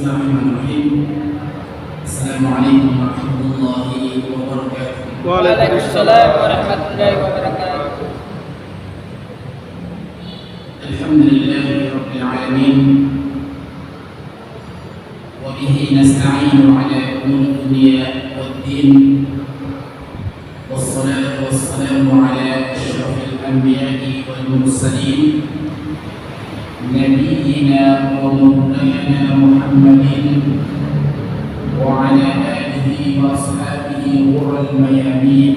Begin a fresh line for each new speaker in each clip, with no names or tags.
Bismillahirrahmanirrahim. Assalamualaikum warahmatullahi wabarakatuh.
Waalaikumsalam warahmatullahi wabarakatuh.
Alhamdulillahirabbil alamin. Wa bihi nasta'inu ala umuri dunya waddin. Wassalatu wassalamu ala asyrafil anbiya'i wal mursalin. Nabiyyina wa maulana Muhammadin wa ala alihi wa ashabihi ghurral mayamin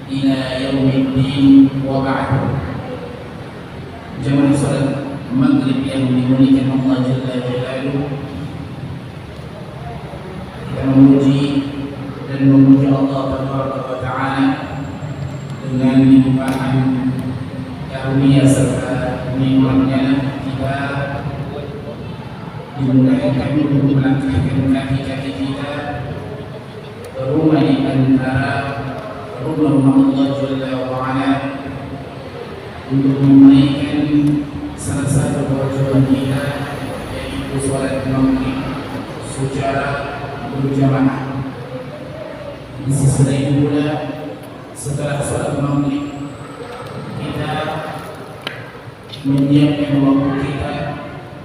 ila yaumiddin wa ba'd. Jamaah salat maghrib yang dimuliakan Allah Jalla Jalaluhu, kita memuji dan memuji Allah Tabaraka wa Ta'ala dengan limpahan karunia serta nikmatnya kita dimudahkan untuk melangkahkan kaki-kaki kita ke rumah di antara rumah-rumah Allah Jalla wa Ala untuk menunaikan salah satu kewajiban kita, yaitu sholat maghrib secara berjamaah. Di sisi lain pula, setelah sholat maghrib kita menyiapkan waktu kita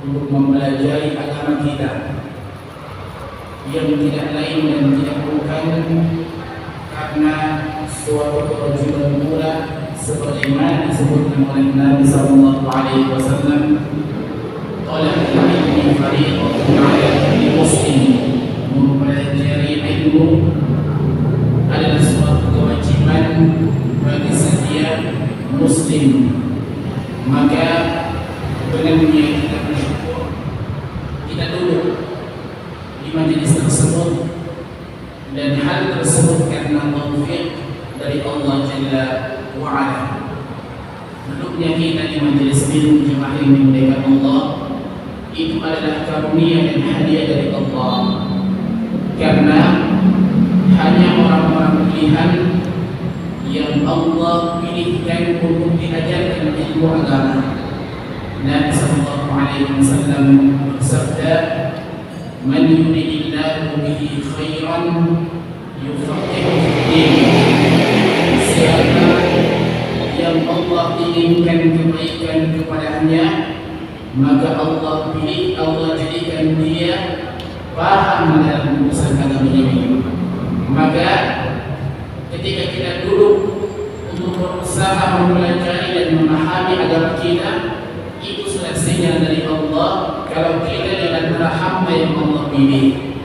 untuk mempelajari agama kita yang tidak lain dan tidak bukan karena suatu kewajiban pula sebagaimana disebutkan oleh Nabi sallallahu alaihi wasallam, talabul ilmi fariidatun 'ala kulli muslim. Mempelajari ilmu adalah suatu kewajiban bagi setiap muslim. Maka dengannya kita bersyukur, kita duduk di majelis tersebut, dan hal tersebut karena taufik dari Allah Jalla wa Ala. Duduknya kita di majelis ilmu jemaah yang dimuliakan Allah itu adalah karunia dan hadiah dari Allah, karena hanya orang-orang pilihan yang Allah pilihkan untuk diajarkan ilmu agama. Nabi sallallahu alaihi wasallam bersabda, "Man yuridillahu bihi khairan yufaqihuhu fid-din." Siapa yang Allah inginkan kebaikan kepadanya, maka Allah pilih, Allah jadikan dia paham dalam urusan agama ini. Maka ketika kita duduk untuk berusaha mempelajari dan memahami agama kita, itu sudah sinyal dari Allah kalau kita di antara hamba yang Allah pilih,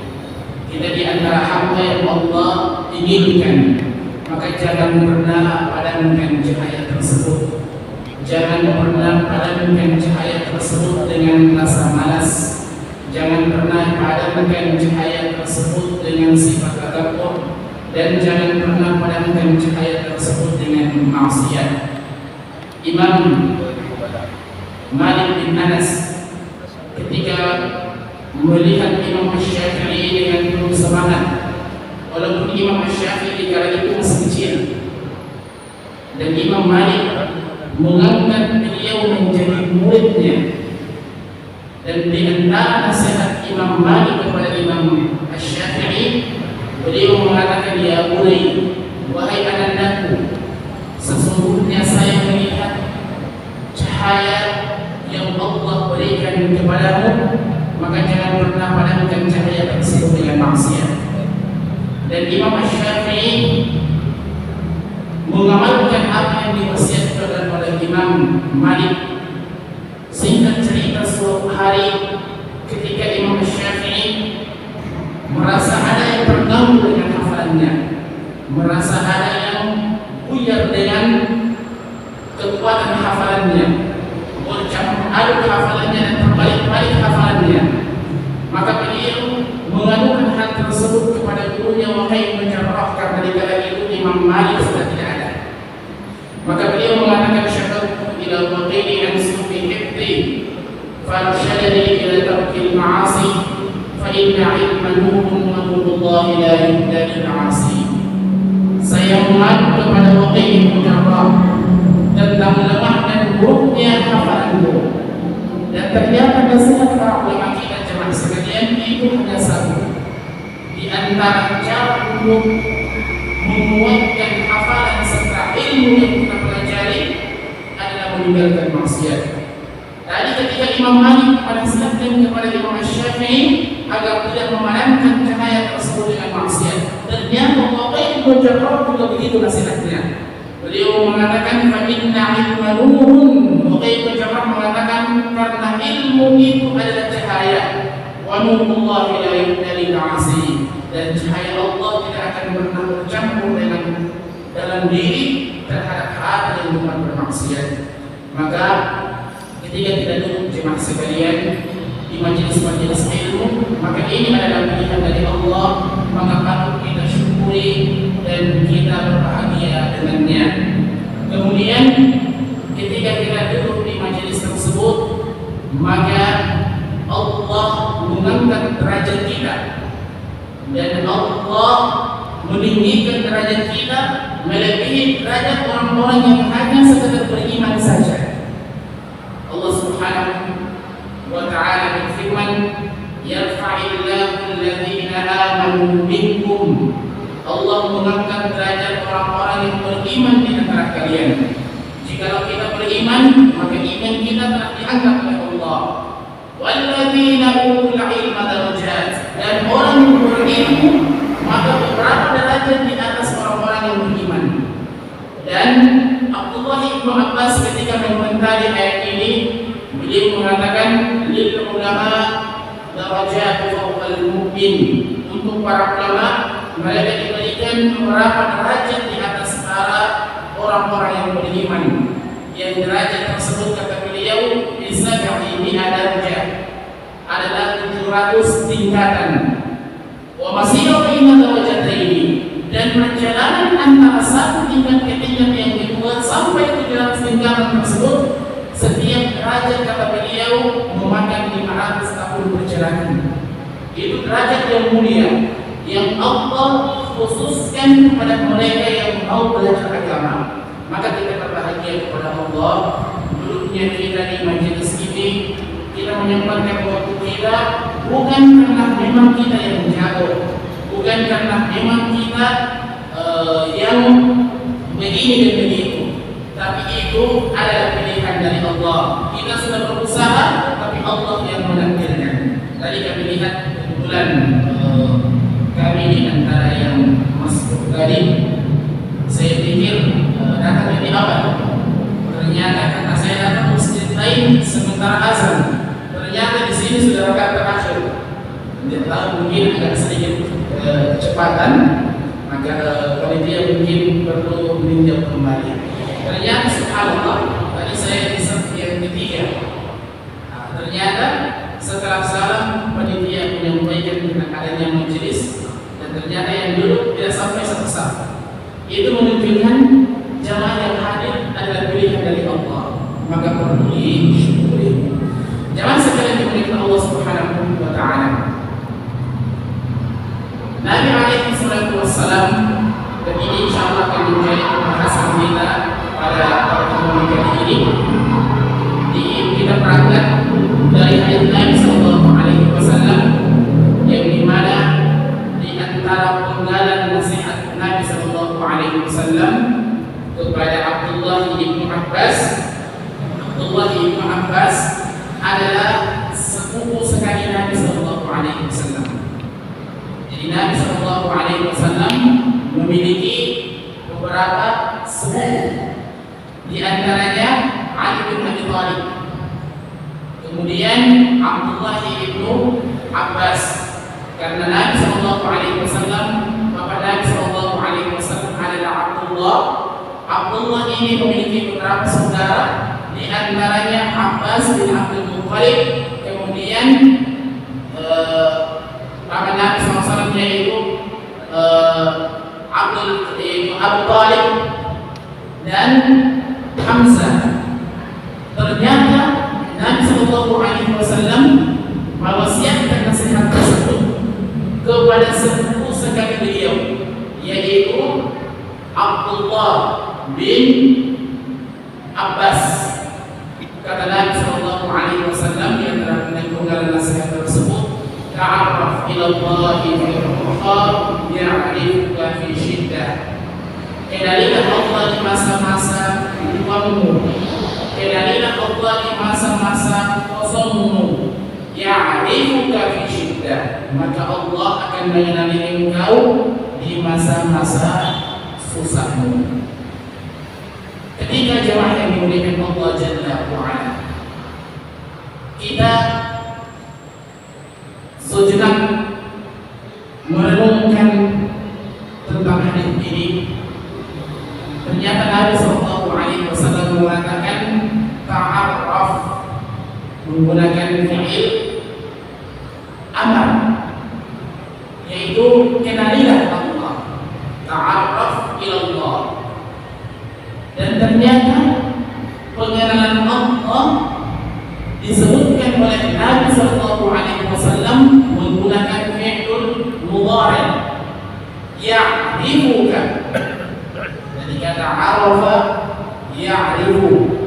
kita di antara hamba yang Allah inginkan. Maka jangan pernah padamkan cahaya tersebut, jangan pernah padamkan cahaya tersebut dengan rasa malas, jangan pernah padamkan cahaya tersebut dengan sifat takabur, dan jangan pernah padamkan cahaya tersebut dengan maksiat. Imam Malik bin Anas ketika melihat Imam Syafi'i dengan penuh semangat, walaupun Imam Syafi'i kala itu masih kecil, dan Imam Malik mengangkat beliau menjadi muridnya, dan di antara nasihat Imam Malik kepada Imam Syafi'i, beliau mengatakan, "Ya bunai, wahai anakku, sesungguhnya saya melihat cahaya yang Allah berikan kepadamu, maka jangan pernah padamkan cahaya tersebut dengan maksiat." Dan Imam Syafi'i mengamalkan apa yang diwasiatkan oleh Imam Malik. Singkat cerita, suatu hari ketika Imam Syafi'i merasa ada yang bergaul dengan hafalannya, merasa ada yang buyar dengan kekuatan hafalannya, bercampur aduk hafalannya dan terbalik-balik hafalannya, maka beliau mengadukan hal tersebut kepada gurunya, "Wahai pencerah," karena di kala itu Imam Malik sudah tidak ada. Maka beliau mengatakan, "Syakartu ila waqini an sufi hifdi farshadani ila tarkil ma'asi fa inna ilma nurun wa nurullahi la yuhda lil 'asi." Saya mengadu kepada waqi pencerah tentang lemah dan buruknya hafalanku, dan ternyata nasihat para ulama kita jemaah sekalian, antara cara untuk menguatkan hafalan serta ilmu yang kita pelajari adalah meninggalkan maksiat. Tadi ketika Imam Malik menasihatkan kepada Imam Syafi'i agar tidak memadamkan cahaya tersebut dengan maksiat, ternyata Ibnu Jabbar juga begitu nasihatnya. Beliau mengatakan fa inna ilma nurun. Ibnu Jabbar mengatakan karena ilmu itu adalah cahaya. Wa nurullahi la yudali ma'asi. Dan cahaya Allah tidak akan pernah bercampur dengan dalam diri terhadap hati yang bukan bermaksiat. Maka ketika kita duduk jemaah sekalian di majelis-majelis ilmu, maka ini adalah pilihan dari Allah, maka patut kita syukuri dan kita berbahagia dengannya. Kemudian ketika kita duduk di majelis tersebut, maka Allah mengangkat derajat kita dan Allah meninggikan derajat kita melebihi derajat orang-orang yang hanya sekedar beriman saja. Allah Subhanahu wa ta'ala berfirman, yarfa'illahu alladhina amanu minkum. Allah mengangkat derajat orang-orang yang beriman di antara kalian. Jikalau kita beriman, maka iman kita telah diangkat oleh Allah. Walladzina utul ilma darajat. Dan orang yang berilmu, maka beberapa derajat di atas orang-orang yang beriman. Dan Abdullah bin Abbas ketika mengomentari ayat ini, beliau mengatakan lil ulama darajat fawqal mu'min. Untuk para ulama, mereka diberikan beberapa derajat di atas para orang-orang yang beriman. Yang derajat tersebut kata beliau bisa ini derajat adalah 700 tingkatan. Wa masih baina darajataini, dan perjalanan antara satu tingkat ke tingkat yang kedua sampai 700 tingkatan tersebut, setiap derajat kata beliau memakan 500 tahun perjalanan. Itu derajat yang mulia yang Allah khususkan kepada mereka yang mau belajar agama. Maka kita berbahagia kepada Allah. Duduknya kita di majelis ini, kita menyempatkan waktu kita bukan karena memang kita yang jago, bukan karena memang kita yang begini dan begitu, tapi itu adalah pilihan dari Allah. Kita sudah berusaha, tapi Allah yang menakdirkan. Tadi kami lihat kebetulan kami di antara yang masuk tadi, saya pikir datang dari awal. Ternyata kata saya datang masjid lain sementara azan. Ternyata di sini sudah rakaat terakhir. Tidak tahu, mungkin agak sedikit kecepatan, maka panitia mungkin perlu meninjau kembali. Ternyata subhanallah, tadi saya di saf yang ketiga. Ternyata setelah salam panitia menyampaikan tentang adanya majelis, dan ternyata yang duduk tidak sampai satu saf. Itu menunjukkan jamaah yang hadir adalah pilihan dari Allah, maka perlu disyukuri. Jamaah sekalian dimuliakan Allah Subhanahu wa ta'ala. Nabi alaihi salatu wassalam, dan ini insyaallah akan menjadi pembahasan kita pada pertemuan kali ini. Kita berangkat dari hadis Nabi sallallahu alaihi wasallam yang dimana di antara penggalan nasihat Nabi sallallahu alaihi wasallam kepada Abdullah bin Abbas. Abdullah bin Abbas adalah sepupu sekali Nabi sallallahu alaihi wasallam. Jadi Nabi sallallahu alaihi wasallam memiliki beberapa sepupu, di antaranya Ali bin Abi Thalib, kemudian Abdullah bin Abbas. Karena Nabi sallallahu alaihi wasallam, bapak Nabi sallallahu alaihi wasallam adalah Abdullah. Abdullah ini memiliki beberapa saudara, di antaranya Abbas bin Abdul Muttalib, kemudian bapak Nabi SAW yaitu Abu Talib dan Hamzah. Ternyata Nabi SAW mewasiatkan nasihat tersebut kepada sepupu sekali beliau, yaitu Abdullah bin Abbas. Kata Nabi SAW di antara penggalan nasihat tersebut, ta'arraf ila Allah fi raha ya'rifuka fi syiddah. Kenalilah Allah di masa-masa luangmu, kenalilah Allah di masa-masa kosongmu, ya'rifuka fi syiddah, maka Allah akan mengenali engkau di masa-masa susahmu. Ketika jemaah yang dimuliakan Allah Jalla wa'ala, kita sejenak merenungkan tentang hadis ini. Ternyata Nabi Sallallahu Alaihi Wasallam mengatakan ta'arraf, menggunakan fi'il amar, yaitu kenalilah Allah, ta'arraf ila Allah. Dan ternyata pengenalan Allah disebutkan oleh Nabi Sallallahu Alaihi Wasallam menggunakan fi'il mudhari', ya'rifuka. Jadi kata arafa ya'rifu.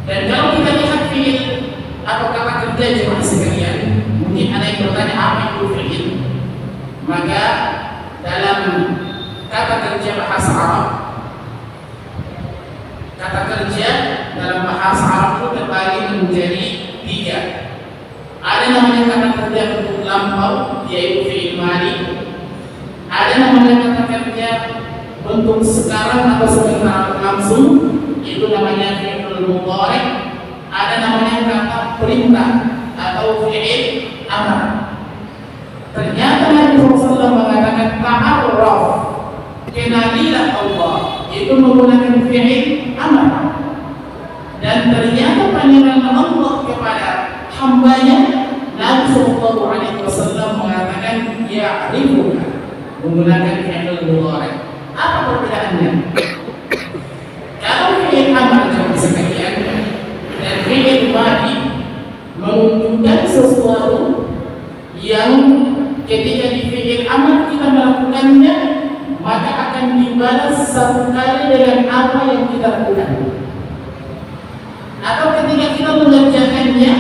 Dan kalau kita lihat fi'il atau kata kerja jemaah sekalian, mungkin ada yang bertanya apa itu fi'il. Maka dalam kata kerja bahasa Arab, kata kerja dalam bahasa Arab itu terbagi menjadi 3. Ada namanya kata kerja bentuk lampau, yaitu fi'il madi. Ada namanya kata kerja bentuk sekarang atau sebentar langsung, itu namanya fi'il mudhari'. Ada namanya kata perintah atau fi'il amar. Ternyata Nabi SAW mengatakan ta'arraf, kenalilah Allah, itu menggunakan fi'il amar. Dan ternyata panggilan Allah kepada hambanya, Nabi Sallallahu Alaihi Wasallam mengatakan ya'rifuka, menggunakan fi'il mudhari'. Apa perbedaannya? Kalau fi'il amar jemaah sekalian dan fi'il madi menunjukkan sesuatu yang ketika di fi'il amar kita melakukannya, maka akan dibalas satu kali dengan apa yang kita lakukan. Atau ketika kita mengerjakannya,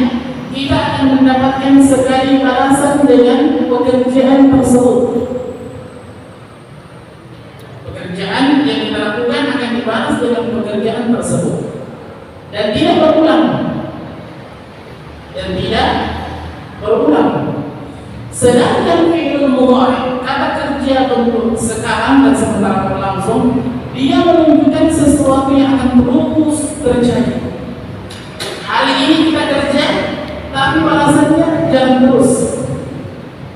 kita akan mendapatkan sekali balasan dengan pekerjaan tersebut. Pekerjaan yang kita lakukan akan dibalas dengan pekerjaan tersebut, dan tidak berulang. Sedangkan fi'il mudhari', kata kerja bentuk sekarang dan sementara berlangsung, dia menunjukkan sesuatu yang akan terus terjadi. Hari ini kita kerja, tapi balasannya jalan terus.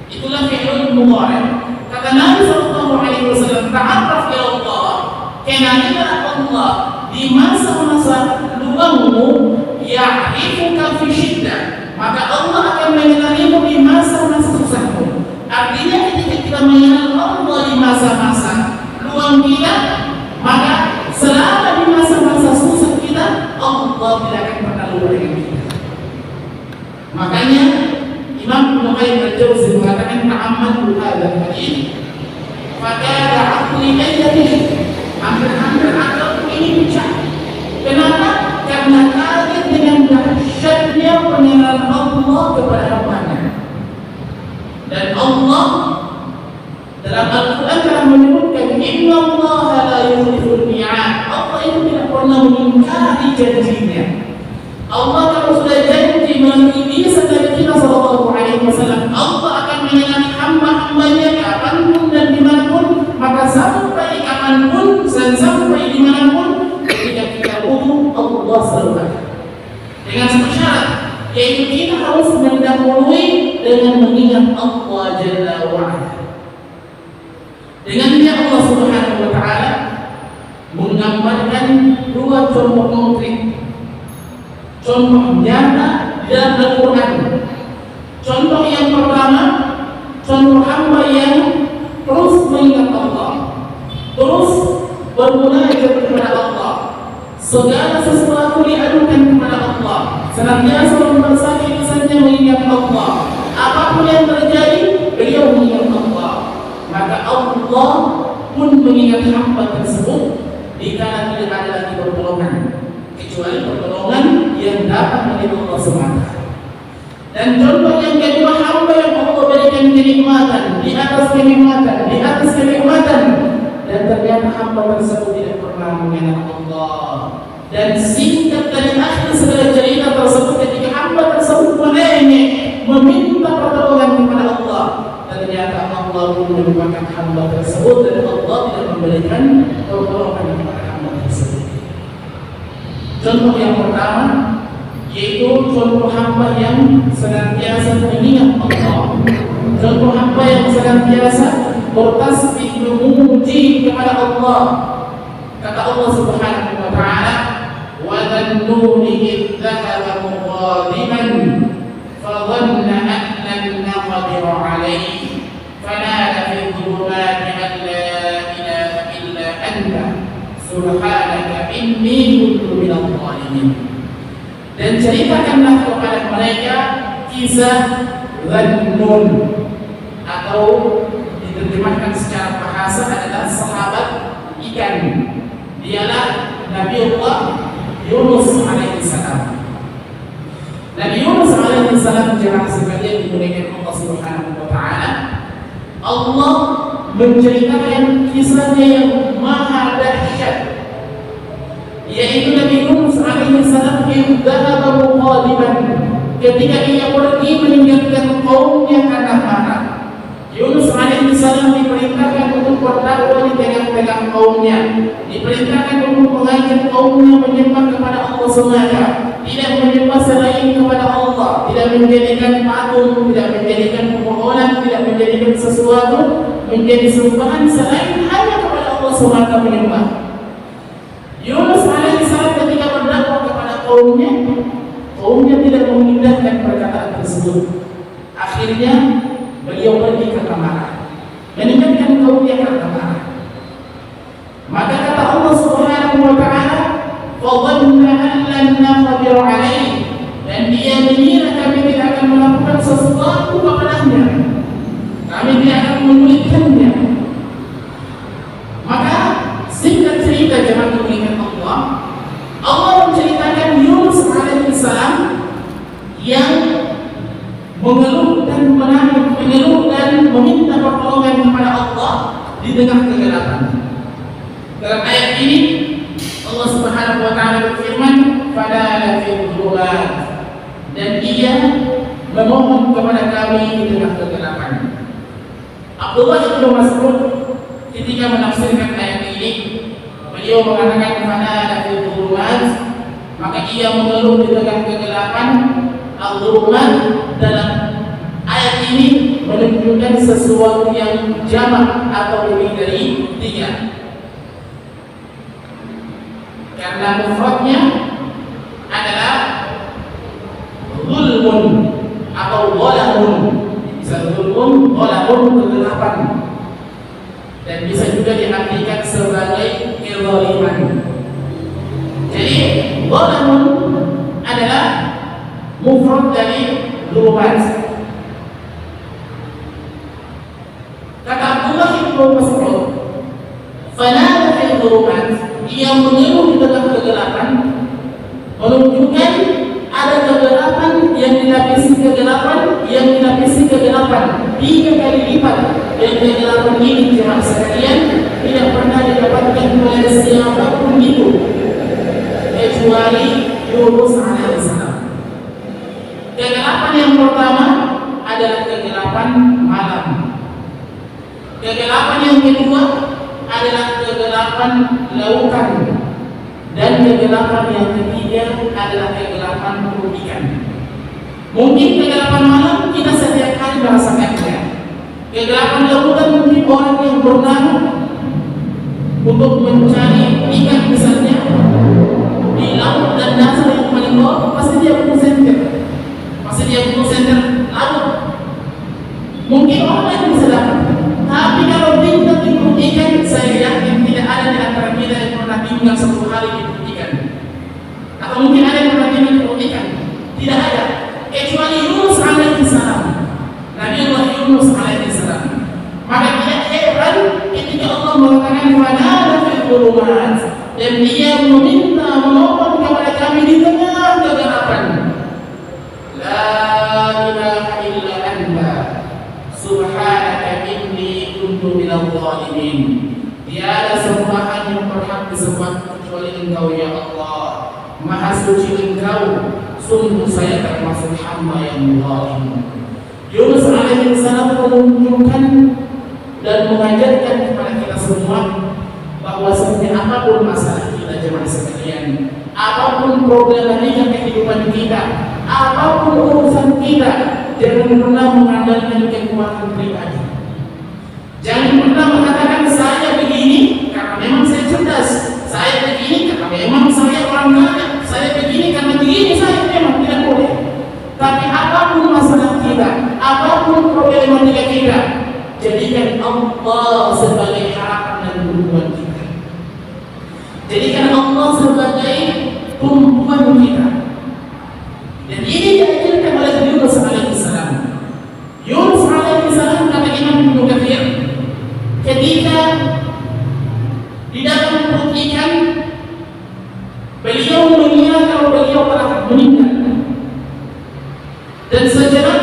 Itulah fi'il mudhari'. Kata Nabi Sallallahu Alaihi Wasallam, ta'arraf ila Allah, kenalilah Allah di masa-masa luangmu, ya'rifuka fi syiddah, maka Allah akan mengenalimu di masa-masa susahmu. Artinya ketika kita mengenal Allah di masa-masa luang kita, maka selama di masa-masa susah kita, Allah tidak akan pernah lupa dengan kita. Makanya Imam Ibnu Qayyim al-Jauzi mengatakan, ta'ammadu hadzal hadits, fakada aqli ayyadih, hampir-hampir akalku ini pecah. Kenapa? Karena kaget dengan dahsyatnya pengenalan Allah kepada hambanya. Dan Allah dalam Al-Quran telah menyebutkan, Inna Allah la yukhliful mi'ad. Allah itu tidak pernah mengingkari janjinya. Allah kalau sudah janji melalui lisan dari kita Sallallahu Alaihi Wasallam, Allah akan mengenali hamba-hambanya kapanpun dan dimanapun. Maka sampai kapanpun dan sampai dimanapun, ketika kita butuh, Allah selalu ada. Dengan satu syarat, yaitu kita harus mendahului dengan mengingat Allah Jalla wa'ala. Dengannya Allah Subhanahu wa Ta'ala menggambarkan 2 contoh konkret, contoh nyata dalam Al-Quran. Contoh yang pertama, contoh hamba yang terus mengingat Allah, terus bermunajat kepada Allah, segala sesuatu diadukan kepada Allah, senantiasa membasahi lisannya mengingat Allah. Apapun yang terjadi, beliau mengingat Allah. Maka Allah pun mengingat hamba tersebut dikala tidak ada lagi pertolongan kecuali pertolongan yang dapat dari Allah SWT. Dan contoh yang kedua, hamba yang Allah berikan kenikmatan di atas kenikmatan, di atas kenikmatan, dan ternyata hamba tersebut tidak pernah mengenal Allah. Dan singkat dari akhir segala cerita tersebut, ketika hamba tersebut merengek meminta pertolongan kepada Allah, ternyata Allah pun melupakan hamba tersebut dan Allah tidak memberikan pertolongan kepada hamba tersebut. Contoh yang pertama yaitu contoh hamba yang senantiasa mengingat Allah, contoh hamba yang senantiasa bertasbih memuji kepada Allah. Kata Allah Subhanahu wa taala, wa dzannuni idz dzahaba mughadiban fa dhanna an lan naqdir alayhi fanada fi dhulumati an la ilaha illa anta subhanaka inni kuntu minadh dhalimin. Dan ceritakanlah kepada mereka kisah Dhannun, atau diterjemahkan secara bahasa adalah sahabat ikan. Dialah Nabiullah Yunus alaihissalam. Nabi Yunus alaihissalam, jemaah sekalian dimuliakan Allah Subhanahu wa taala, Allah menceritakan kisahnya yang maha dahsyat, yaitu Nabi Yunus alaihissalam yang dzahaba mughadiban, ketika ia pergi meninggalkan kaumnya karena marah. Yunus alaihissalam diperintahkan untuk berdakwah di tengah-tengah kaumnya, diperintahkan untuk mengajak kaumnya menyembah kepada Allah semata, tidak menyembah selain kepada Allah, tidak menjadikan patung, tidak menjadikan pemohonan, tidak menjadikan sesuatu menjadi sembahan selain hanya kepada Allah semata menyembah. Yunus alaihissalam ketika berdakwah kepada kaumnya tidak mengindahkan perkataan tersebut. Akhirnya beliau pergi ke Tamara, meninggalkan kaumnya karena marah. Maka kata Allah Subhanahu wa taala, fa dhanna an lan naqdir alaihi, dan dia mengira kami tidak akan melakukan sesuatu kepadanya, kami tidak akan menyulitkannya. Maka singkat cerita, jemaah dimuliakan Allah, Allah menceritakan Yunus alaihissalam yang mengeluh dan meminta pertolongan kepada Allah di tengah kegelapan. Dalam ayat ini Allah Subhanahu wa taala berfirman, "Fadala fil dhulumat," dan ia memohon kepada kami di tengah kegelapan. Abdullah bin Mas'ud ketika menafsirkan ayat ini, beliau mengatakan fadala fil dhulumat, maka ia mengeluh di tengah kegelapan. Al-dhulumat dalam ayat ini menunjukkan sesuatu yang jamak atau lebih dari 3. Karena mufradnya adalah zulmun atau dhalamun. Bisa zulmun, dhalamun, kegelapan, dan bisa juga diartikan sebagai kezaliman. Jadi dhalamun adalah mufrad dari dhulumat. Kata Abdullah bin Mas'ud, fanada fil dhulumat, ia menyeru di tengah kegelapan, menunjukkan ada kegelapan yang dilapisi kegelapan, yang dilapisi kegelapan 3 kali lipat. Dan kegelapan ini, jemaah sekalian, tidak pernah didapatkan oleh siapapun itu kecuali Yunus alaihissalam. Kegelapan yang pertama adalah kegelapan malam. Kegelapan yang kedua adalah kegelapan lautan, dan kegelapan yang ketiga adalah kegelapan ikan. Mungkin kegelapan malam kita setiap hari merasakannya. Kegelapan lautan mungkin orang yang berenang untuk mencari ikan misalnya di laut dan dasar yang paling bawah, pasti dia butuh senter. Pasti dia butuh senter laut. Mungkin orang lain bisa dapat. Tapi kalau kita timbul ikan, saya yakin tidak ada di antara kita yang pernah tinggal 1 hari di ikan. Atau mungkin ada yang pernah tinggal di ikan. Tidak ada, kecuali Yunus alaihissalam, Nabi Allah Yunus alaihissalam. Maka tidak heran ketika Allah mengatakan fadala fil dhulumat, dan dia meminta memohon kepada kami di tengah kegelapan. La zalimin. Tiada sembahan yang berhak disembah kecuali Engkau ya Allah. Maha suci Engkau, sungguh saya termasuk hamba yang zalim. Yunus alaihi salam menunjukkan dan mengajarkan kepada kita semua bahwa sebenarnya apapun masalah kita jemaah sekalian, apapun problematika kehidupan kita, apapun urusan kita, jangan pernah mengandalkan kekuatan pribadi. Jangan pernah mengatakan saya begini karena memang saya cerdas, saya begini karena memang saya orang kaya, saya begini karena begini, saya memang tidak boleh. Tapi apapun masalah kita, apapun problematika kita, jadikan Allah sebagai harapan dan tumpuan kita. Jadikan Allah sebagai tumpuan kita. Dan ini diajarkan oleh Yunus alaihissalam. Yunus alaihissalam kata Imam Ibnu Katsir, ketika di dalam perut ikan, beliau mengira kalau beliau telah meninggal. Dan sejenak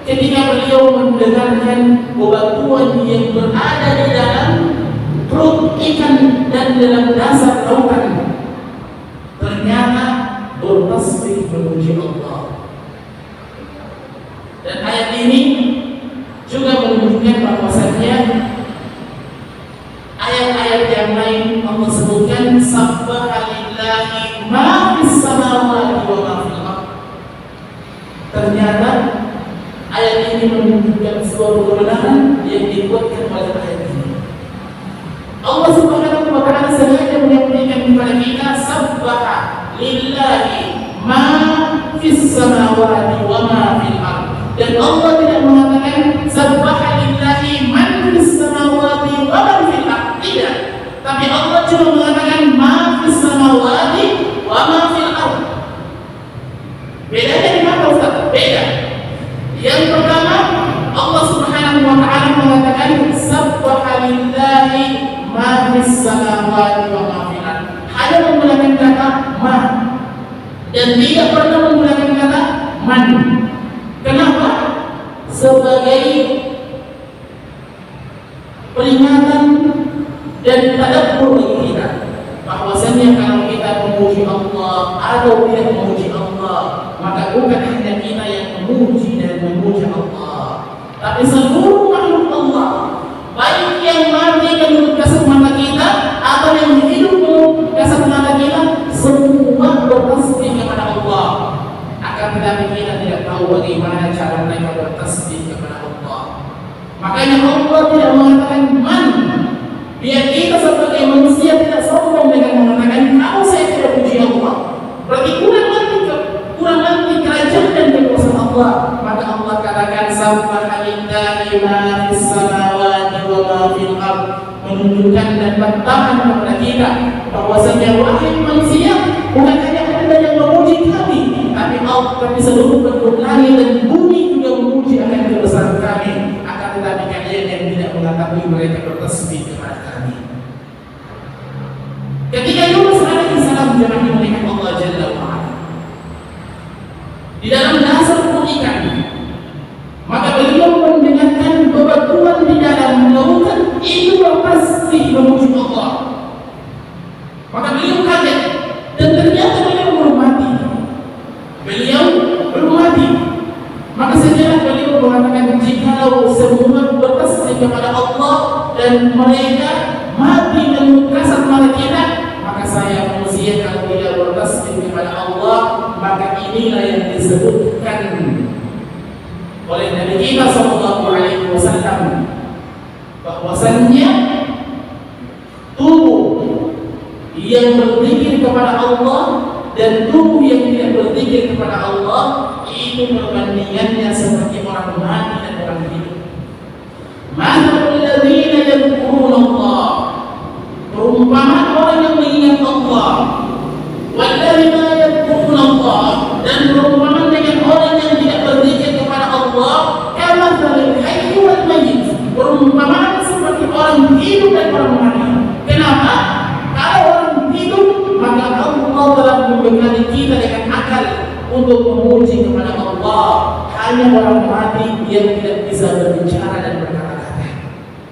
ketika beliau mendengarkan bebatuan yang berada di dalam perut ikan dan dalam dasar lautan, ternyata bertasbih memuji Allah. Dan ayat ini juga menunjukkan bahwasanya ayat-ayat yang lain Allah sebutkan sabbaha lillahi ma fis samawati wa ma fil ardh. Ternyata ayat ini menunjukkan suatu kebenaran yang dikuatkan oleh ayat ini. Allah Subhanahu wa taala sengaja menyampaikan kepada kita sabbaha lillahi ma fis samawati wa ma fil ardh. Dan Allah tidak mengatakan sabbaha lillahi man fis samawati wa man fil ardh. Tidak. Tapi Allah cuma mengatakan ma fis samawati wa ma fil ardh. Bedanya di mana Ustaz? Beda. Yang pertama, Allah Subhanahu wa taala mengatakan sabbaha lillahi ma fis samawati wa ma fil ardh. Hanya menggunakan kata ma dan tidak pernah menggunakan kata man. Kenapa? Sebagai peringatan dan tadabbur bagi kita bahwasanya kalau kita memuji Allah atau tidak memuji Allah, maka bukan hanya kita yang memuji dan memuji Allah, tapi seluruh makhluk Allah, baik yang mati menurut kasat mata kita atau yang hidup menurut kasat mata kita, semua bertasbih kepada Allah. Akan tetapi kita tidak tahu bagaimana cara mereka bertasbih kepada Allah. Makanya Allah tidak mengatakan man, biar kita sebagai manusia tidak sombong dengan mengatakan kalau saya tidak puji Allah, berarti kurang nanti kerajaan dan kekuasaan Allah. Maka Allah katakan sabbaha lillahi ma fis samawati wa ma fil ardh, menunjukkan dan bertahan kepada kita bahwasanya wahai manusia, bukan hanya Anda yang memuji kami, tapi seluruh bentuk langit dan bumi juga memuji akan kebesaran kami. Akan tetapi kalian yang tidak mengetahui mereka bertasbih kepada kami. Ketika Yunus alaihissalam jemaah dimuliakan Allah Jalla wa'ala di dalam dasar perut ikan, maka beliau mendengarkan bebatuan di dalam lautan itu bertasbih memuji Allah. Maka beliau kaget dan ternyata beliau belum mati. Maka sejenak beliau mengatakan jikalau semua bertasbih kepada Allah dan mereka mati dengan kasat mata kita, maka saya manusia kalau tidak bertasbih kepada Allah, maka inilah yang disebutkan oleh Nabi kita sallallahu alaihi wasallam bahwasannya tubuh yang berzikir kepada Allah dan tubuh yang tidak berzikir kepada Allah itu perbandingannya seperti orang mati dan orang hidup. Mathalul ladzina yadhkuruna Allah, perumpamaan orang yang mengingat Allah, walladzina yadhkuruna Allah, dan perumpamaan dengan orang yang tidak berzikir kepada Allah, kamathalil hayy wal mayyit, perumpamaan seperti orang hidup dan orang mati. Kenapa? Kalau orang hidup, maka Allah telah membekali kita dengan akal untuk memuji kepada Allah. Hanya orang mati yang tidak bisa berbicara dan berkata-kata.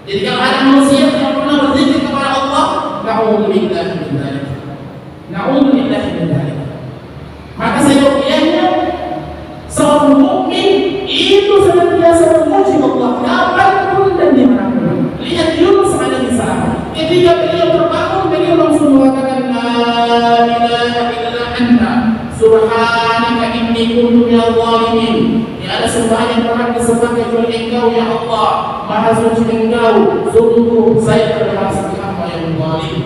Jadi kalau ada manusia yang pernah berzikir kepada Allah, na'udzubillah min dzalik. Na'udzubillah min dzalik. Maka seyogianya seorang mukmin itu senantiasa memuji Allah kapanpun dan dimanapun. Lihat Yunus alaihi salam, ketika beliau terbangun, beliau langsung mengatakan la ilaha illa anta subhanaka inni kuntu minadh dhalimin. Tiada sembahan yang berhak disembah kecuali Engkau ya Allah, Maha suci Engkau, sungguh saya termasuk hamba yang zalim.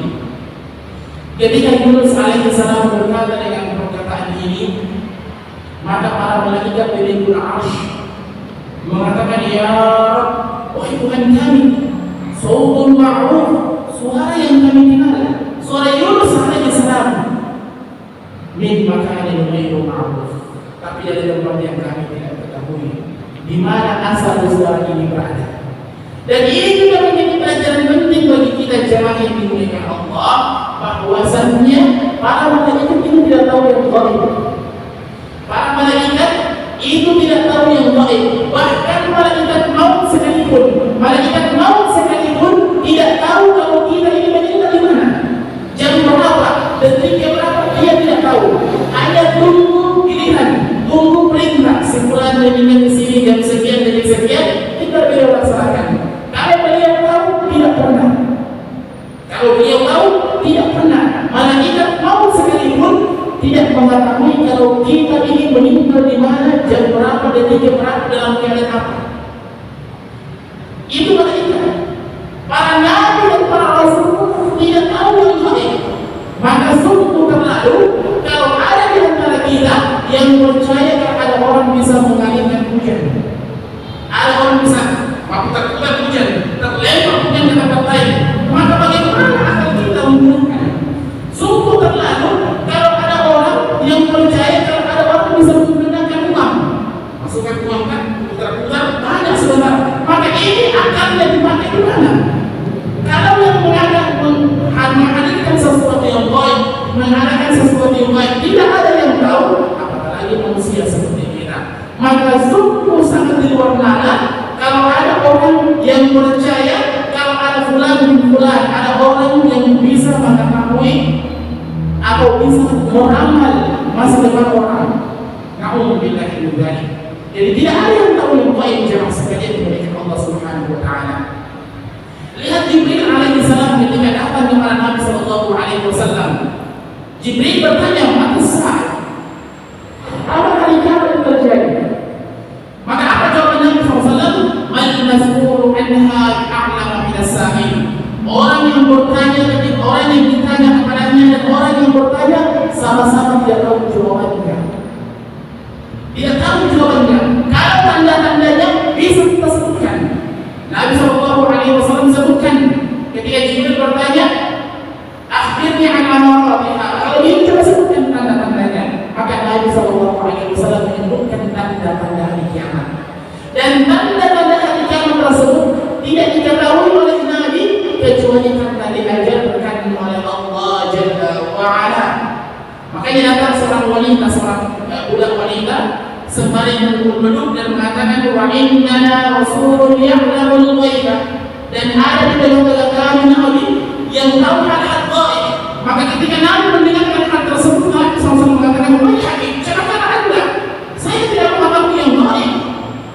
Ketika Yunus alaihi salam berkata dengan perkataan ini, maka para malaikat dari Arsy mengatakan, ya Rabb, wahai Tuhan kami, sautun ma'ruf, suara yang kami kenal, suara Yunus alaihi salam, min makanin ghairu ma'ruf, tapi dari tempat yang kami tidak ketahui di mana asal suara ini berada. Dan ini juga menjadi pelajaran penting bagi kita jemaah yang dimuliakan Allah, bahwasannya para malaikat itu tidak tahu yang gaib. Para malaikat itu tidak tahu yang gaib. Bahkan malaikat maut sekalipun tidak tahu kalau kita ini meninggal di mana, jam berapa, detiknya berapa, dia tidak tahu. Hanya tunggu giliran, tunggu perintah, simpulan meninggal di sini jam sekian detik sekian, kita beliau laksanakan. Kalau beliau tahu, tidak pernah. Kalau beliau tahu, tidak pernah. Malaikat maut sekalipun tidak mengetahui kalau kita ini meninggal di mana, jam berapa, detiknya berapa, dalam keadaan apa. Itu malaikat. Para nabi dan para rasul tidak tahu yang gaib. Maka sungguh terlalu kalau ada di antara kita yang percaya kepada orang bisa mengalirkan hujan. Ada orang bisa terputar hujan, terlempar hujan ke tempat lain. Maka bagaimana akan kita menggunakan? Sungguh terlalu kalau ada orang yang percaya kalau ada orang bisa menggunakan uang. Masukkan uang kan, putar-putar, banyak sebentar. Maka ini akalnya dipakai di mana? Kalau yang menghadirkan sesuatu yang baik, mengadakan sesuatu yang baik, tidak ada yang tahu, apalagi manusia seperti kita. Maka sungguh sangat di luar nalar kalau ada orang yang percaya kalau ada fulan bin fulan, ada orang yang bisa mengetahui atau bisa meramal masa depan orang. Na'udzubillah min dzalik. Jadi tidak ada yang tahu yang baik jemaah sekalian dimuliakan Allah Subhanahu wa taala. Lihat Jibril alaihi salam ketika datang kepada Nabi sallallahu alaihi wasallam. Jibril bertanya, "Mata saat? Apa hari kiamat yang terjadi?" Maka apa jawaban Nabi SAW? Al-mas'ulu anha a'lama min as-sa'il. Orang yang bertanya ketika orang yang ditanya kepadanya dan orang yang bertanya sama-sama tidak tahu jawabannya. Tidak tahu jawabannya. Kalau tanda-tandanya bisa kita sebutkan. Nabi SAW sebutkan ketika Jibril bertanya, akhirnya an amaratiha. Kalau ini coba sebutkan tanda-tandanya. Maka Nabi SAW menyebutkan tanda-tanda hari kiamat. Dan tanda-tanda hari kiamat tersebut tidak diketahui oleh Nabi kecuali karena diajarkan oleh Allah Jalla wa'ala. Makanya datang seorang wanita, seorang budak wanita sembari menunduk dan mengatakan, wa innana rasulun ya'lamul ghaiba. Dan ada di tengah-tengah kami Nabi yang tahu hal-hal gaib. Maka ketika Nabi mendengarkan hal tersebut, Nabi SAW mengatakan, wahai Habib, celakalah Anda. Saya tidak mengetahui yang gaib.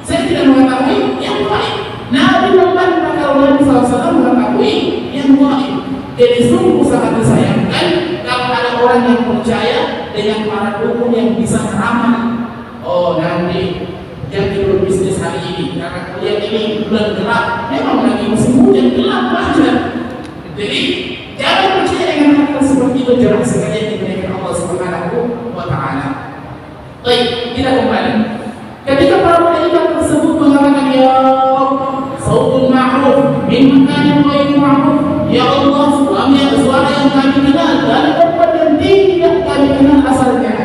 Saya tidak mengetahui yang gaib. Nabi membantah kalau Nabi SAW mengetahui yang gaib. Jadi sungguh sangat disayangkan kalau ada orang yang percaya dengan para dukun yang bisa meramal. Oh, nanti jangan berbisnis hari ini karena kuliah ini bulan gelap, memang lagi musim hujan gelap aja. Jadi jangan percaya dengan hal tersebut. Itu jemaah sekalian dimuliakan Allah Subhanahu wa taala. Baik, kita kembali. Ketika para malaikat tersebut mengatakan, ya sautun ma'ruf min makanin ghairu ma'ruf, ya Allah, suara yang kami kenal dari tempat yang tidak kami kenal asalnya.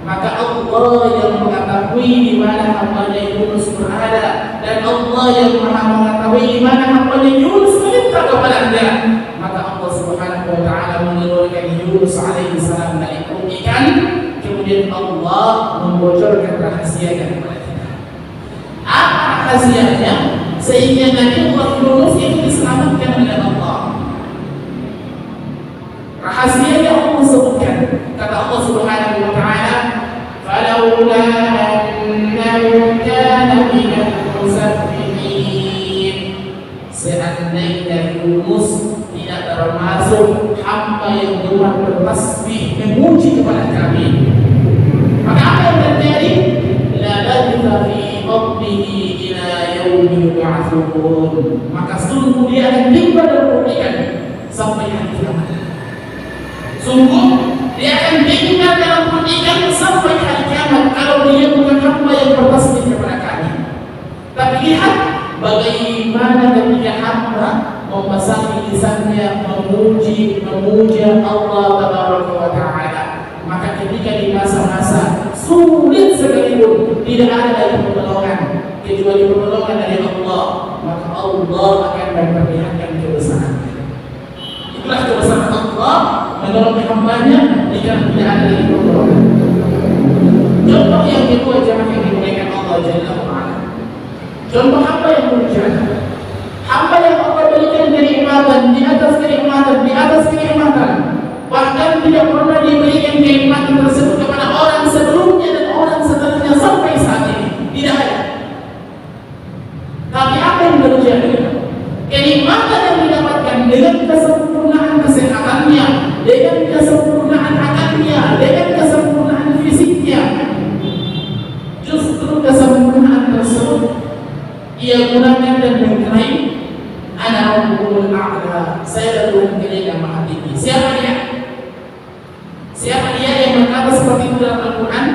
Maka Allah yang mengetahui di mana hambanya Yunus berada, dan Allah yang Maha mengetahui di mana hambanya Yunus meminta kepadanya. Maka Allah Subhanahu wa taala mengeluarkan Yunus alaihi salam dari perut ikan, kemudian Allah membocorkan rahasianya kepada kita. Apa rahasianya? sehingga Nabi Yunus itu diselamatkan oleh Allah. Rahasia yang Allah sebutkan, kata Allah Subhanahu wa taala, "Falaula annahu kana minal musabbihin." Seandainya Yunus tidak termasuk hamba yang gemar bertasbih memuji kepada kami, maka apa yang terjadi? La labitha fi batnihi ila yaumi yub'atsun. Maka sungguh dia akan tinggal dalam perut ikan sampai hari kiamat. Sungguh dia akan tinggal dalam perut ikan sampai hari kiamat kalau dia bukan hamba yang bertasbih kepada kami. Tapi lihat bagaimana ketika hamba membasahi lisannya memuja Allah Tabaraka wa Ta'ala, maka ketika di masa-masa sulit sekalipun tidak ada lagi pertolongan kecuali pertolongan dari Allah, maka Allah akan memperlihatkan kebesarannya. Itulah kebesaran Allah menolong hambanya jika tidak ada lagi pertolongan. Contoh yang kedua, jemaah yang dimuliakan Allah Jalla wa Ala, contoh hamba yang berjalan, hamba yang Allah berikan kenikmatan di atas kenikmatan di atas kenikmatan, bahkan tidak pernah diberikan kenikmatan tersebut kepada orang sebelumnya dan orang setelahnya sampai saat ini, tidak ada. Tapi apa yang terjadi? Kenikmatan yang didapatkan dengan kesempurnaan kesehatannya, dengan kesempurnaan akalnya, dengan kesempurnaan fisiknya, justru kesempurnaan tersebut ia gunakan dan mengklaim, "Ana Rabbul A'la." Saya adalah Tuhan yang Maha Tinggi. Siapa dia? Siapa dia yang berkata seperti itu dalam Al-Quran?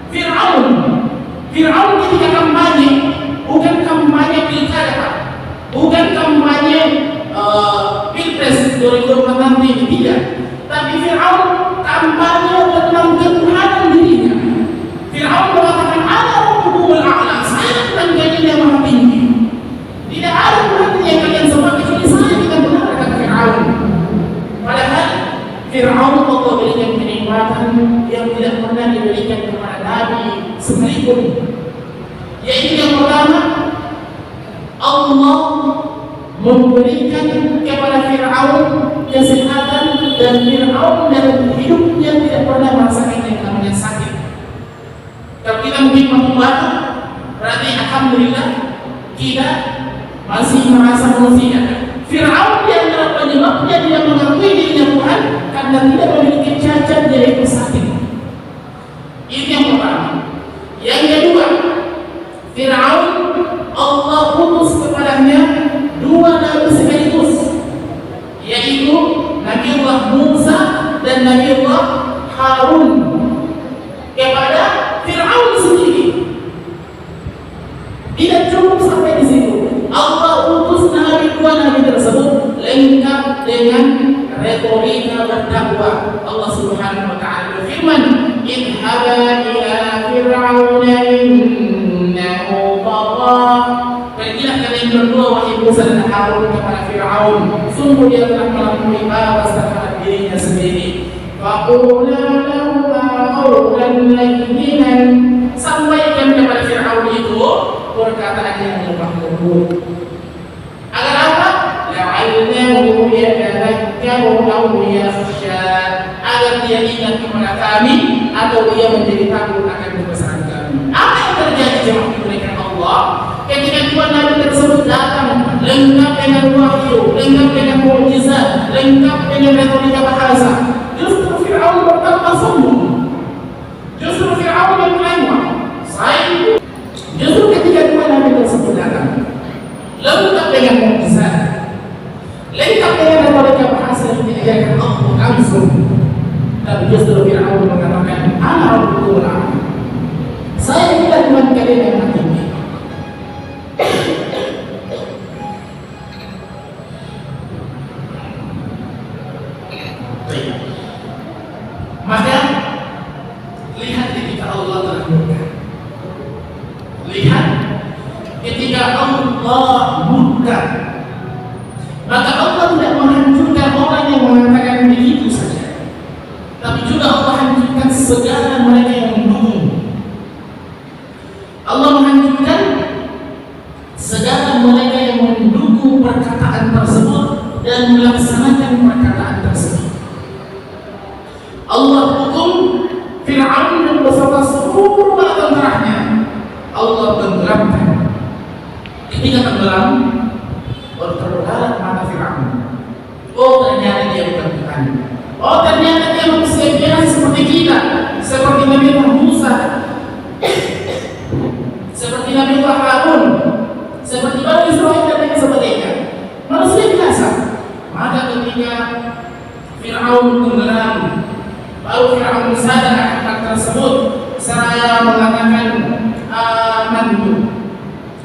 Fir'aun. Fir'aun ketika kampanye, bukan kampanye pilkada, bukan kampanye pilpres 2024 nanti, tidak. Tapi Fir'aun kampanye tentang ketuhanan dirinya. Fir'aun mengatakan, "Ana Rabbul A'la." Saya Tuhan yang Maha Tinggi. Tidak ada Tuhan yang kalian sembah kecuali saya, tidak benar, kata Fir'aun. Padahal Fir'aun Allah berikan kenikmatan yang tidak pernah diberikan kepada Nabi sekalipun. Yaitu yang pertama, Allah memberikan kepada Fir'aun kesehatan, dan Fir'aun dalam hidupnya tidak pernah merasakan yang namanya sakit. Kalau kita mungkin mampu batuk, berarti alhamdulillah kita masih merasa manusia. Fir'aun yang adalah penyebabnya dia mengakui dirinya Tuhan karena tidak memiliki cacat, yaitu sakit. Ini yang pertama. Yang kedua, Fir'aun Allah putus kepadanya dua nabi sekaligus, yaitu Nabiullah Musa dan Nabiullah Harun kepada Fir'aun sendiri. Tidak cukup sampai di situ. Allah utus dua nabi tersebut lengkap dengan retorika berdakwah. Allah Subhanahu wa taala berfirman, "Idhaba ila fir'auna innahu tagha." Pergilah kalian berdua wahai Musa dan Harun kepada Fir'aun, sungguh dia telah melampaui batas terhadap dirinya sendiri. Faqula lahu qawlan layyinan. Sampaikan kepada Fir'aun itu perkataan yang lembut. Agar apa? La'allahu yatadhakkaru aw yakhsha. Agar dia ingat kepada kami atau dia menjadi takut akan kebesaran kami. Apa yang terjadi jemaah diberikan Allah ketika dua nabi tersebut datang lengkap dengan wahyu, lengkap dengan mukjizat, lengkap dengan retorika bahasa? Justru Fir'aun bertambah sombong. Justru Fir'aun yang melengah. Justru ketika dua nabi tersebut datang lengkap dengan mukjizat, lengkap dengan retorika bahasa yang diajarkan Allah langsung, tapi justru Fir'aun mengatakan, "Ana Rabbul A'la." Saya tidak Tuhan kalian yang Maha Tinggi. Maka lihat ketika Allah telah murka. Lihat ketika Allah murka, maka Allah tidak menghancurkan orang yang mengatakan begitu saja, tapi juga Allah hancurkan segala mereka yang mendukung. Allah menghancurkan segala mereka perkataan tersebut dan melaksanakan perkataan tersebut. Allah hukum Fir'aun dan beserta seluruh bala tentaranya. Allah tenggelamkan. Ketika tenggelam, terbelalak mata Fir'aun. Oh, ternyata dia bukan Tuhan. Oh, ternyata dia manusia biasa seperti kita, seperti Nabi Musa, seperti Nabi Harun, seperti Bani Israil dan lain sebagainya. Manusia biasa. Maka ketika Fir'aun tenggelam, baru Fir'aun sadar akan hal tersebut. Saya mengatakan amantu,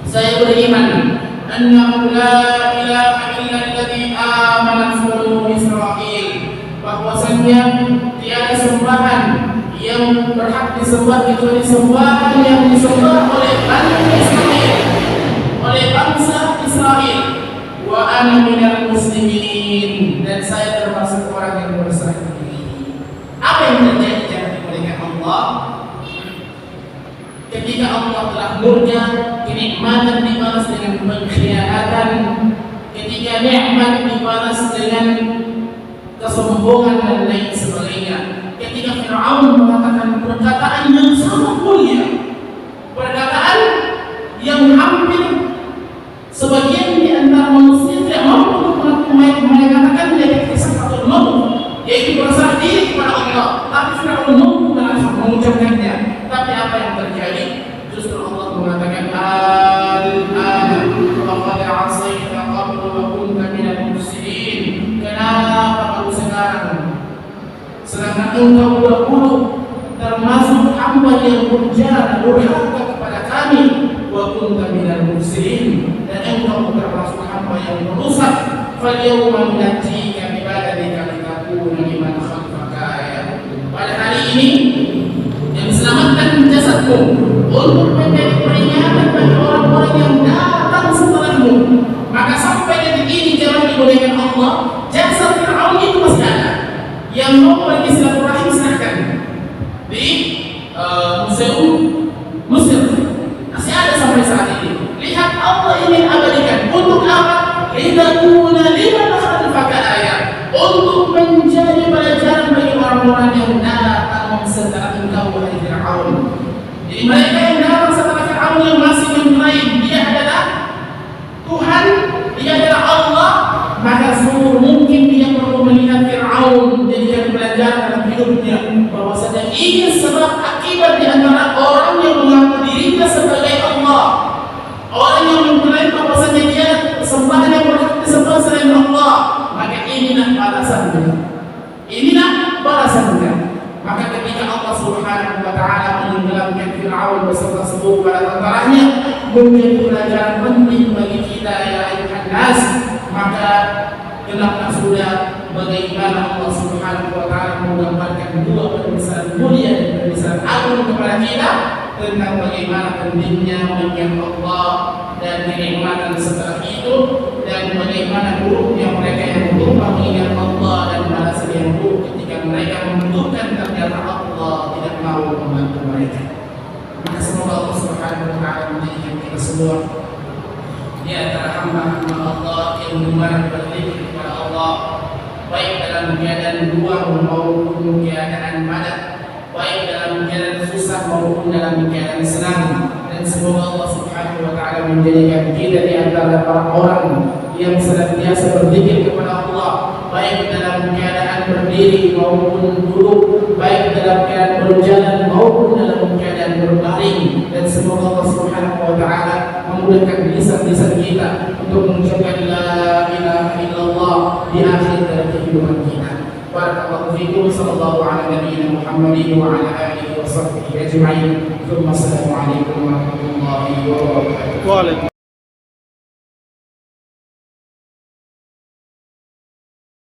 saya beriman annahu la ilaha illa alladhi amanat banu Israil, bahwasanya tiada sembahan yang berhak disembah kecuali sembahan yang disembah oleh Bani Israil, oleh bangsa Israel. Wa ana minal muslimin, dan saya termasuk orang yang berserah diri. Apa yang terjadi jangan dimuliakan Allah? Ketika Allah telah murka, kenikmatan dibalas dengan pengkhianatan. Ketika nikmat dibalas dengan kesombongan dan lain sebagainya. Ketika Fir'aun mengatakan perkataan yang sangat mulia, perkataan yang hampir sebagian di antara manusia tidak mampu untuk mengatakan dia kesempatan maut, yaitu berserah diri kepada Allah. Tapi Fir'aun mampu mengucapkannya. Tapi apa yang terjadi? Justru Allah mengatakan al-ana faqad 'asayta qablu wa kunta minal mufsidin. Kenapa baru sekarang? Sedangkan engkau dahulu termasuk hamba yang durjana, durhaka kepada kami. Wa kunta minal mufsidin, dan engkau termasuk hamba yang merusak. Fal yawma nunajjika bi badanika litakuna liman khalfaka ayah. Pada hari ini yang selamatkan jasadmu untuk menjadi peringatan bagi orang-orang yang datang setelahmu. Maka sampai detik ini jangan dimuliakan Allah, jasad Fir'aun itu masih ada. Yang mau pergi silaturahim silahkan di museum Mesir, masih ada sampai saat ini. Lihat, Allah ingin abadikan untuk apa? Litakuna liman khalfaka ayat, untuk menjadi pelajaran bagi orang-orang yang datang setelah engkau wahai Fir'aun. Jadi mereka yang datang setelah Fir'aun yang masih mengklaim dia adalah Tuhan, dia adalah Allah, maka seluruh mungkin dia perlu melihat Fir'aun jadikan pelajaran dalam hidupnya, bahwasanya ini sebab akibat di antara orang yang mengaku dirinya sebagai Allah, orang yang mengklaim bahwasanya dia sembahan yang berhak disembah selain Allah. Maka inilah balasannya, inilah balasannya. Maka ketika Allah Subhanahu wa ta'ala menenggelamkan Fir'aun beserta seluruh bala tentaranya menjadi pelajaran penting bagi kita ya ayuhan nas, maka kenapa sudah bagaimana Allah Subhanahu wa ta'ala menggambarkan dua permisalan mulia dan permisalan agung kepada kita tentang bagaimana pentingnya mengingat Allah dan kenikmatan setelah itu, dan bagaimana buruknya mereka yang lupa mengingat Allah dan balasan yang buruk ketika mereka membutuhkan ternyata Allah tidak mau membantu mereka. Maka semoga Allah Subhanahu wa ta'ala menjadikan kita semua di antara hamba-hamba Allah yang gemar berzikir kepada Allah, baik dalam keadaan luang maupun keadaan padat, baik dalam keadaan susah maupun dalam keadaan senang. Dan semoga Allah Subhanahu wa ta'ala menjadikan kita di antara para orang yang senantiasa berzikir kepada Allah, baik dalam keadaan berdiri maupun duduk, baik dalam keadaan berjalan maupun dalam keadaan berbaring. Dan semoga Allah Subhanahu wa ta'ala memudahkan lisan-lisan kita untuk mengucapkan la ilaha illallah di akhir dari kehidupan kita. Barakallahu fiikum, sallallahu ala nabiyyina Muhammadin wa ala alihi wa sahbihi ajma'in. Assalamualaikum warahmatullahi wabarakatuh.